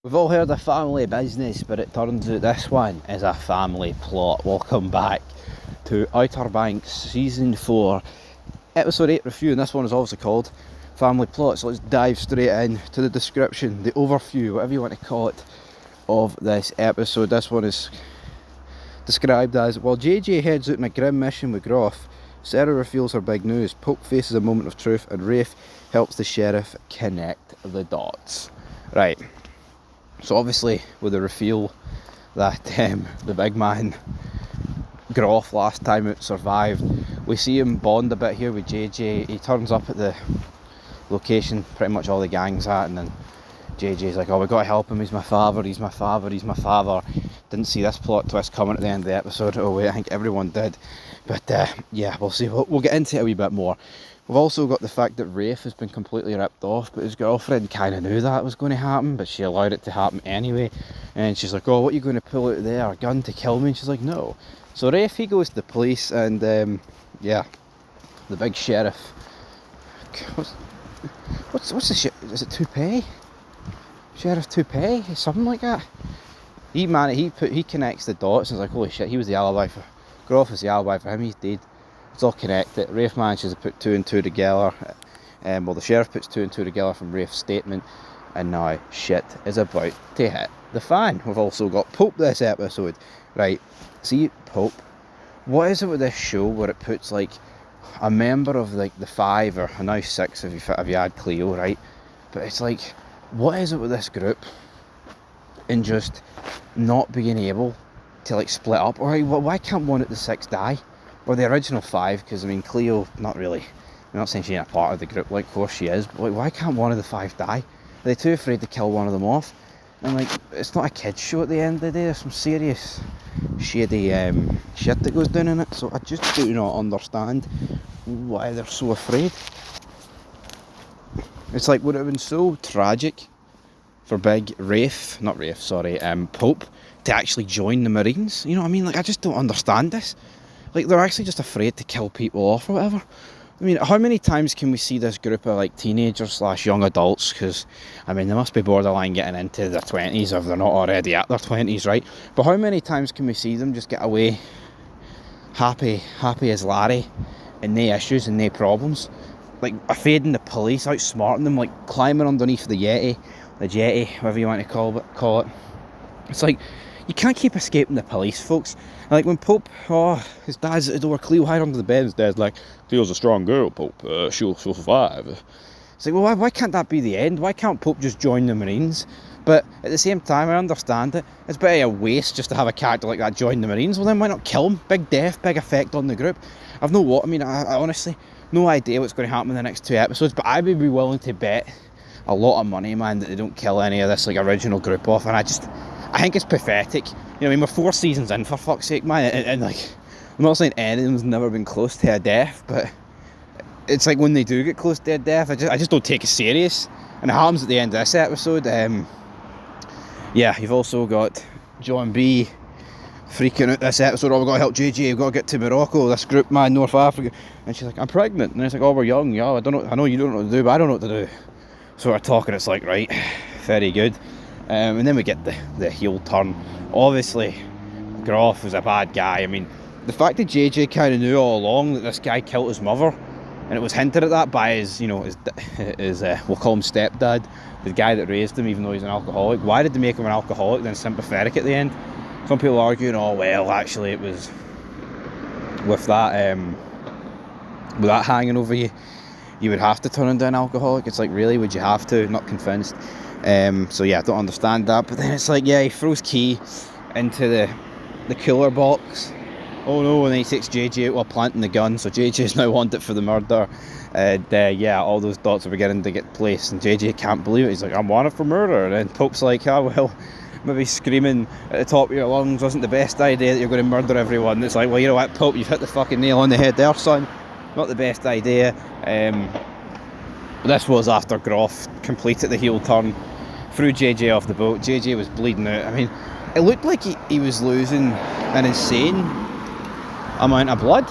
We've all heard of family business, but it turns out this one is a family plot. Welcome back to Outer Banks Season 4, Episode 8 review, and this one is obviously called Family Plot. So let's dive straight in to the description, the overview, whatever you want to call it, of this episode. This one is described as, while JJ heads out on a grim mission with Groff, Sarah reveals her big news, Pope faces a moment of truth, and Rafe helps the sheriff connect the dots. Right. So obviously with the reveal that the big man Groff last time out survived, we see him bond a bit here with JJ. He turns up at the location pretty much all the gang's at, and then JJ's like, oh, we got to help him, he's my father. Didn't see this plot twist coming at the end of the episode. Oh wait, I think everyone did. But yeah, we'll see. We'll get into it a wee bit more. We've also got the fact that Rafe has been completely ripped off, but his girlfriend kind of knew that was going to happen, but she allowed it to happen anyway. And she's like, oh, what are you going to pull out there, a gun to kill me? And she's like, no. So Rafe, he goes to the police, and yeah, the big sheriff, what's the shit, is it Toupee? Sheriff Toupee, something like that. He connects the dots and is like, holy shit, he was the alibi for Groff, was the alibi for him, he's dead. It's all connected. Rafe manages to put two and two together. Well, the sheriff puts two and two together from Rafe's statement, and now shit is about to hit the fan. We've also got Pope this episode. Right, see, Pope, what is it with this show where it puts like a member of like the 5 or now 6 if you add Cleo, right? But it's like, what is it with this group and just not being able to like split up? Or why can't one of the 6 die? Or the original 5, because I mean Cleo, not really, I'm not saying she ain't a part of the group, like of course she is, but like, why can't one of the 5 die? Are they too afraid to kill one of them off? And like, it's not a kids show at the end of the day, there's some serious shady shit that goes down in it, so I just do not understand why they're so afraid. It's like, would it have been so tragic for Pope to actually join the Marines? You know what I mean? Like, I just don't understand this. Like, they're actually just afraid to kill people off or whatever. I mean, how many times can we see this group of like teenagers / young adults, because I mean they must be borderline getting into their 20s if they're not already at their 20s, right? But how many times can we see them just get away happy as Larry, and no issues and no problems, like evading the police, outsmarting them, like climbing underneath the jetty, whatever you want to call it. It's like, you can't keep escaping the police, folks. And like when Pope, his dad's at the door, Cleo hide under the bed, his dad's like, Cleo's a strong girl, Pope, she'll survive. It's like, well, why can't that be the end? Why can't Pope just join the Marines? But at the same time, I understand it. It's a bit of a waste just to have a character like that join the Marines. Well then, why not kill him? Big death, big effect on the group. I honestly, no idea what's going to happen in the next 2 episodes, but I would be willing to bet a lot of money, man, that they don't kill any of this like original group off, and I think it's pathetic. You know, I mean, we're 4 seasons in, for fuck's sake, man, and like, I'm not saying anyone's never been close to a death, but it's like when they do get close to a death, I just don't take it serious, and it happens at the end of this episode. Yeah, you've also got John B freaking out this episode, oh, we've got to help JJ, we've got to get to Morocco, this group, man, North Africa, and she's like, I'm pregnant, and it's like, oh, we're young, yeah, I know you don't know what to do, but I don't know what to do. So we're talking, it's like, right, very good. And then we get the heel turn. Obviously, Groff was a bad guy. I mean, the fact that JJ kind of knew all along that this guy killed his mother, and it was hinted at that by his we'll call him stepdad, the guy that raised him, even though he's an alcoholic. Why did they make him an alcoholic, then sympathetic at the end? Some people arguing, oh well, actually it was with that hanging over you, you would have to turn into an alcoholic. It's like, really, would you have to? Not convinced. So yeah, I don't understand that. But then it's like, yeah, he throws Key into the cooler box. Oh no, and then he takes JJ out while planting the gun, so JJ's now wanted for the murder. And yeah, all those dots are beginning to get placed, and JJ can't believe it. He's like, I'm wanted for murder. And then Pope's like, oh well, maybe screaming at the top of your lungs wasn't the best idea that you're going to murder everyone. And it's like, well, you know what, Pope, you've hit the fucking nail on the head there, son. Not the best idea. This was after Groff completed the heel turn, threw JJ off the boat. JJ was bleeding out. I mean, it looked like he was losing an insane amount of blood,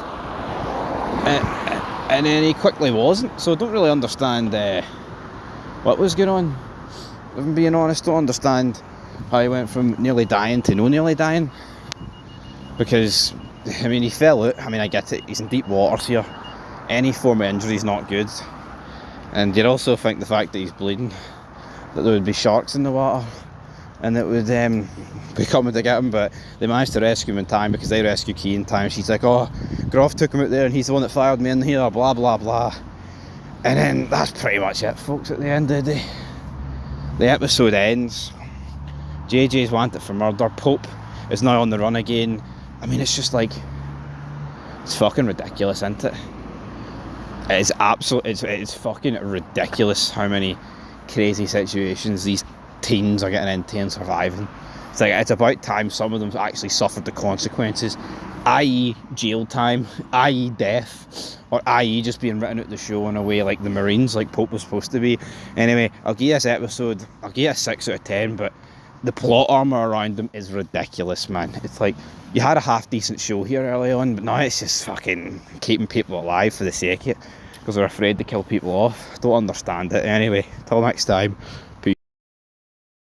and then he quickly wasn't. So I don't really understand what was going on. If I'm being honest, don't understand how he went from nearly dying to no nearly dying. Because, I mean, he fell out. I mean, I get it, he's in deep waters here. Any form of injury is not good. And you'd also think the fact that he's bleeding, that there would be sharks in the water, and it would be coming to get him, but they managed to rescue him in time because they rescued Key in time. She's like, oh, Groff took him out there and he's the one that fired me in here, blah, blah, blah. And then that's pretty much it, folks, at the end of the day. The episode ends. JJ's wanted for murder. Pope is now on the run again. I mean, it's just like, it's fucking ridiculous, isn't it? It is absolutely, it's fucking ridiculous how many crazy situations these teens are getting into and surviving. It's like, it's about time some of them actually suffered the consequences, i.e. jail time, i.e. death, or i.e. just being written out the show in a way like the Marines, like Pope was supposed to be. Anyway, I'll give this episode, I'll give it a 6 out of 10, but the plot armour around them is ridiculous, man. It's like, you had a half decent show here early on, but now it's just fucking keeping people alive for the sake of it, because they're afraid to kill people off. Don't understand it. Anyway, till next time.